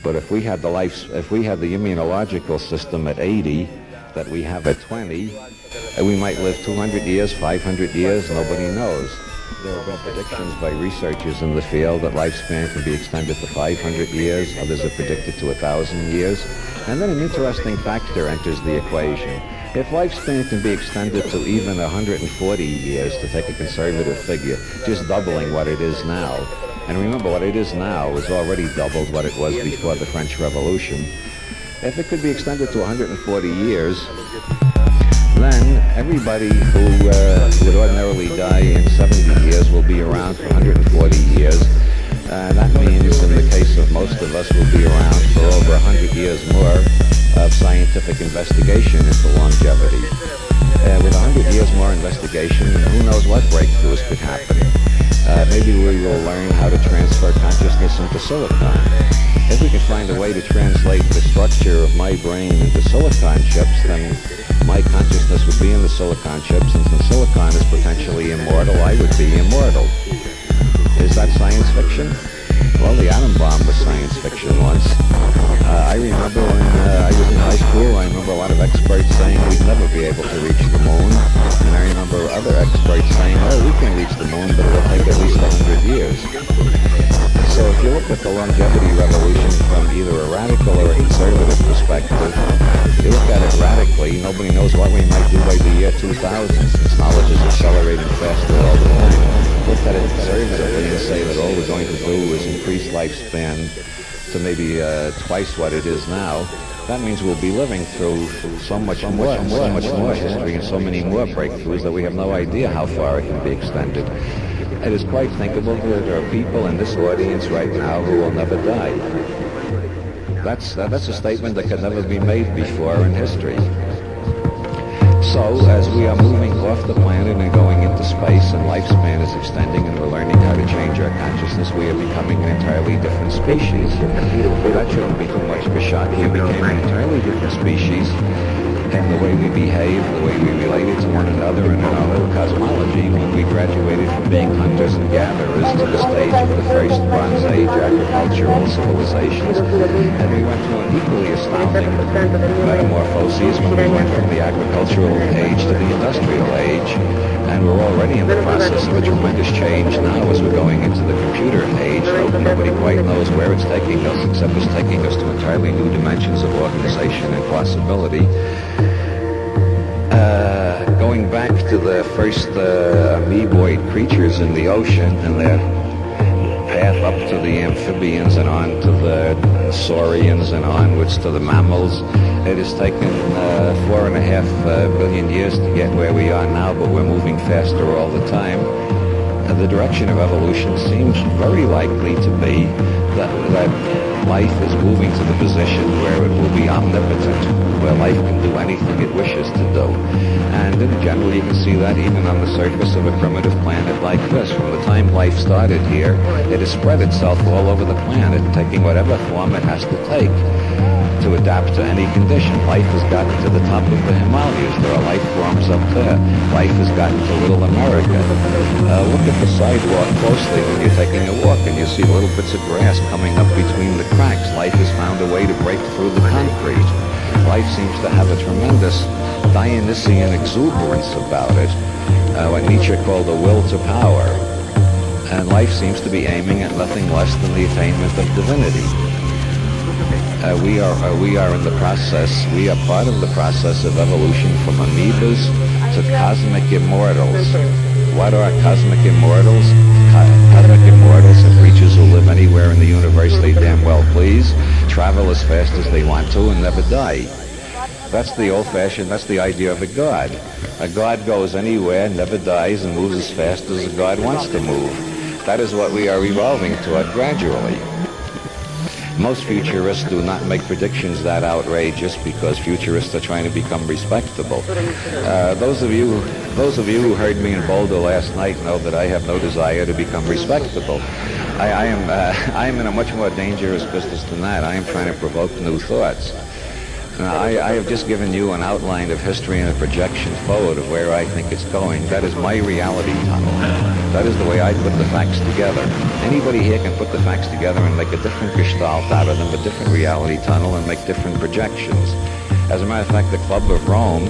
But if we had the immunological system at 80 that we have at 20, we might live 200 years, 500 years, nobody knows. There have been predictions by researchers in the field that lifespan can be extended to 500 years, others have predicted to 1,000 years. And then an interesting factor enters the equation. If lifespan can be extended to even 140 years, to take a conservative figure, just doubling what it is now, and remember what it is now is already doubled what it was before the French Revolution. If it could be extended to 140 years, then everybody who would ordinarily die in 70 years will be around for 140 years. That means in the case of most of us will be around for over 100 years more of scientific investigation into longevity. With 100 years more investigation, who knows what breakthroughs could happen. Maybe we will learn how to transfer consciousness into silicon. If we can find a way to translate the structure of my brain into silicon chips, then my consciousness would be in the silicon chips, and since silicon is potentially immortal, I would be immortal. Is that science fiction? Well, the atom bomb was science fiction once. I remember when I was in high school, I remember a lot of experts saying we'd never be able to reach the moon. And I remember other experts saying, oh, we can reach the moon, but it'll take at least 100 years. So if you look at the longevity revolution from either a radical or a conservative perspective, if you look at it radically, nobody knows what we might do by the year 2000, since knowledge is accelerating faster all the time. Look at it conservatively and say that all we're going to do is increase lifespan to maybe twice what it is now. That means we'll be living through so much more history and so many more breakthroughs that we have no idea how far it can be extended. It is quite thinkable that there are people in this audience right now who will never die. That's a statement that could never be made before in history. So, as we are moving off the planet and going into space and lifespan is extending and we're learning how to change our consciousness, we are becoming an entirely different species. That shouldn't be too much of a shock. We became an entirely different species. in the way we behave, the way we related to one another, and in our whole cosmology when we graduated from being hunters and gatherers to the stage of the first Bronze Age agricultural civilizations. And we went through an equally astounding metamorphoses when we went from the agricultural age to the industrial age. And we're already in the process of a tremendous change now as we're going into the computer age. Nobody quite knows where it's taking us, except it's taking us to entirely new dimensions of organization and possibility. Going back to the first amoeboid creatures in the ocean and their path up to the amphibians and on to the saurians and onwards to the mammals, it has taken 4.5 billion years to get where we are now, but we're moving faster all the time. The direction of evolution seems very likely to be that life is moving to the position where it will be omnipotent, where life can do anything it wishes to do. And in general, you can see that even on the surface of a primitive planet like this. From the time life started here, it has spread itself all over the planet, taking whatever form it has to take to adapt to any condition. Life has gotten to the top of the Himalayas. There are life forms up there. Life has gotten to Little America. Look at the sidewalk closely when you're taking a walk and you see little bits of grass coming up between the cracks. Life has found a way to break through the concrete. Life seems to have a tremendous Dionysian exuberance about it, what Nietzsche called the will to power. And life seems to be aiming at nothing less than the attainment of divinity. We are in the process, we are part of the process of evolution from amoebas to cosmic immortals. What are cosmic immortals? Cosmic immortals are creatures who live anywhere in the universe they damn well please, travel as fast as they want to, and never die. That's the old-fashioned, that's the idea of a god. A god goes anywhere, never dies, and moves as fast as a god wants to move. That is what we are evolving toward gradually. Most futurists do not make predictions that outrageous because futurists are trying to become respectable. Those of you who heard me in Boulder last night know that I have no desire to become respectable. I am in a much more dangerous business than that. I am trying to provoke new thoughts. Now, I have just given you an outline of history and a projection forward of where I think it's going. That is my reality tunnel. That is the way I put the facts together. Anybody here can put the facts together and make a different gestalt out of them, a different reality tunnel, and make different projections. As a matter of fact, the Club of Rome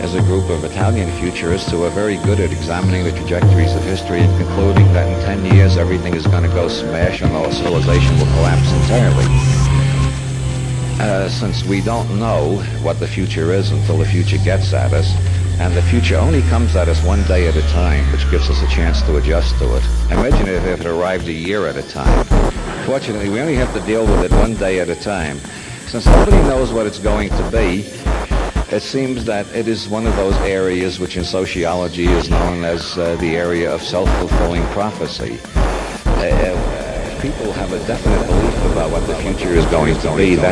is a group of Italian futurists who are very good at examining the trajectories of history and concluding that in 10 years everything is going to go smash and all civilization will collapse entirely. Since we don't know what the future is until the future gets at us, and the future only comes at us one day at a time, which gives us a chance to adjust to it. Imagine if it arrived a year at a time. Fortunately, we only have to deal with it one day at a time. Since nobody knows what it's going to be, it seems that it is one of those areas which in sociology is known as the area of self-fulfilling prophecy. People have a definite belief about what the future is going to be. The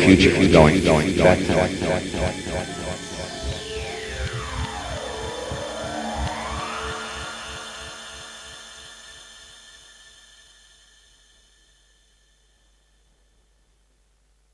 future is going.